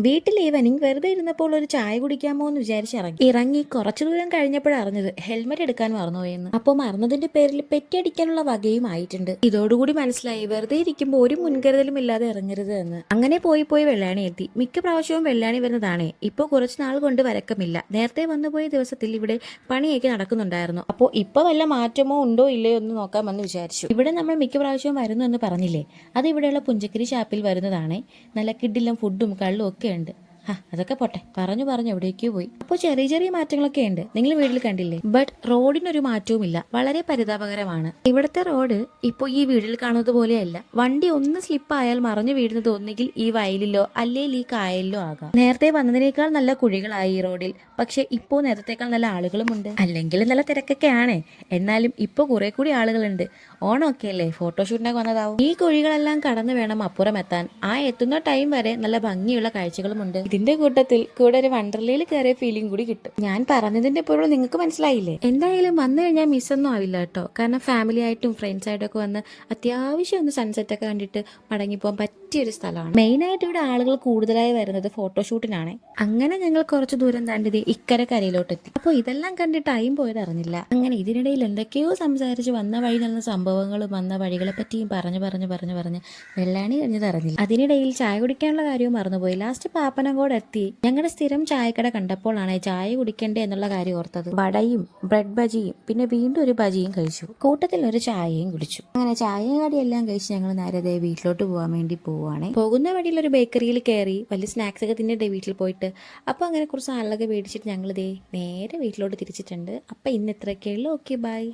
വീട്ടിൽ ഈവനിങ് വെറുതെ ഇരുന്നപ്പോൾ ഒരു ചായ കുടിക്കാമോ എന്ന് ഇറങ്ങി കുറച്ചു ദൂരം കഴിഞ്ഞപ്പോഴാണ് അറിഞ്ഞത് ഹെൽമെറ്റ് എടുക്കാൻ മറന്നുപോയെന്ന്. അപ്പോൾ മറന്നതിന്റെ പേരിൽ പെറ്റിയടിക്കാനുള്ള വകയും ആയിട്ടുണ്ട്. ഇതോടുകൂടി മനസ്സിലായി വെറുതെ ഇരിക്കുമ്പോൾ ഒരു മുൻകരുതലും ഇല്ലാതെ ഇറങ്ങരുത് എന്ന്. അങ്ങനെ പോയി വെള്ളാണി എത്തി. മിക്ക പ്രാവശ്യവും വെള്ളാണി വരുന്നതാണേ. ഇപ്പോൾ കുറച്ച് നാൾ കൊണ്ട് വരക്കമില്ല. നേരത്തെ വന്നുപോയ ദിവസത്തിൽ ഇവിടെ പണിയൊക്കെ നടക്കുന്നുണ്ടായിരുന്നു. അപ്പോൾ ഇപ്പൊ വല്ല മാറ്റമോ ഉണ്ടോ ഇല്ലയോ എന്ന് നോക്കാമെന്ന് വിചാരിച്ചു. ഇവിടെ നമ്മൾ മിക്ക പ്രാവശ്യവും വരുന്നു എന്ന് പറഞ്ഞില്ലേ, അത് ഇവിടെയുള്ള പുഞ്ചക്കരി ഷാപ്പിൽ വരുന്നതാണേ. നല്ല കിഡിലും ഫുഡും കള്ളും ഒക്കെ ഉണ്ട്. അതൊക്കെ പോട്ടെ, പറഞ്ഞു എവിടേക്കോ പോയി. അപ്പോൾ ചെറിയ മാറ്റങ്ങളൊക്കെ ഉണ്ട്, നിങ്ങൾ വീട്ടിൽ കണ്ടില്ലേ. ബട്ട് റോഡിനൊരു മാറ്റവും ഇല്ല, വളരെ പരിതാപകരമാണ്. ഇവിടുത്തെ റോഡ് ഇപ്പോൾ ഈ വീട്ടിൽ കാണുന്നത് പോലെയല്ല. വണ്ടി ഒന്ന് സ്ലിപ്പായാൽ മറിഞ്ഞു വീഴുന്നത് ഒന്നുകിൽ ഈ വയലിലോ അല്ലെങ്കിൽ ഈ കായലിലോ ആകാം. നേരത്തെ വന്നതിനേക്കാൾ നല്ല കുഴികളായി ഈ റോഡിൽ. പക്ഷെ ഇപ്പോൾ നേരത്തേക്കാൾ നല്ല ആളുകളുമുണ്ട്. അല്ലെങ്കിൽ നല്ല തിരക്കൊക്കെ ആണ്, എന്നാലും ഇപ്പോൾ കുറെ കൂടി ആളുകളുണ്ട്. ഓണമൊക്കെ അല്ലേ, ഫോട്ടോഷൂട്ടിനൊക്കെ വന്നതാവും. ഈ കുഴികളെല്ലാം കടന്നു വേണം അപ്പുറം എത്താൻ. ആ എത്തുന്ന ടൈം വരെ നല്ല ഭംഗിയുള്ള കാഴ്ചകളുമുണ്ട്. ഇതിന്റെ കൂട്ടത്തിൽ കൂടെ ഒരു വണ്ടർലയിൽ കയറിയ ഫീലിംഗ് കൂടി കിട്ടും. ഞാൻ പറഞ്ഞതിന്റെ പൊരുൾ നിങ്ങൾക്ക് മനസ്സിലായില്ലേ? എന്തായാലും വന്നു കഴിഞ്ഞാൽ മിസ്സൊന്നും ആവില്ല കേട്ടോ. കാരണം ഫാമിലി ആയിട്ടും ഫ്രണ്ട്സ് ആയിട്ടൊക്കെ വന്ന് അത്യാവശ്യം ഒന്ന് സൺസെറ്റ് ഒക്കെ കണ്ടിട്ട് മടങ്ങിപ്പോകാൻ പറ്റിയൊരു സ്ഥലമാണ്. മെയിനായിട്ട് ഇവിടെ ആളുകൾ കൂടുതലായി വരുന്നത് ഫോട്ടോഷൂട്ടിനാണ്. അങ്ങനെ ഞങ്ങൾ കുറച്ച് ദൂരം താണ്ടി ഇക്കര കരയിലോട്ടെത്തി. അപ്പോൾ ഇതെല്ലാം കണ്ട് ടൈം പോയത് അറിഞ്ഞില്ല. അങ്ങനെ ഇതിനിടയിൽ എന്തൊക്കെയോ സംസാരിച്ച് വന്ന വഴി നടന്ന സംഭവങ്ങളും വന്ന വഴികളെ പറ്റിയും പറഞ്ഞ് വെള്ളാണി കഴിഞ്ഞത് അറിഞ്ഞില്ല. അതിനിടയിൽ ചായ കുടിക്കാനുള്ള കാര്യവും മറന്നുപോയി. ലാസ്റ്റ് പാപ്പനങ്കോട് എത്തി. ഞങ്ങളുടെ സ്ഥിരം ചായക്കട കണ്ടപ്പോഴാണ് ചായ കുടിക്കണ്ടേ എന്നുള്ള കാര്യം ഓർത്തത്. വടയും ബ്രെഡ് ബജിയും പിന്നെ വീണ്ടും ഒരു ബജിയും കഴിച്ചു. കൂട്ടത്തിൽ ഒരു ചായയും കുടിച്ചു. അങ്ങനെ ചായയും കടിയെല്ലാം കഴിച്ച് ഞങ്ങൾ നേരെ വീട്ടിലോട്ട് പോകാൻ വേണ്ടി പോവുകയാണ്. പോകുന്ന വഴിയിൽ ഒരു ബേക്കറിയിൽ കയറി വലിയ സ്നാക്സ് ഒക്കെ തിന്നിട്ട് വീട്ടിൽ പോയിട്ട് അപ്പോൾ അങ്ങനെ കുറച്ച് സാധനങ്ങളൊക്കെ മേടിച്ചിട്ട് ഞങ്ങൾ നേരെ വീട്ടിലോട്ട് തിരിച്ചിട്ടുണ്ട്. അപ്പം ഇന്ന് ഇത്രയൊക്കെയുള്ളൂ. Okay, by.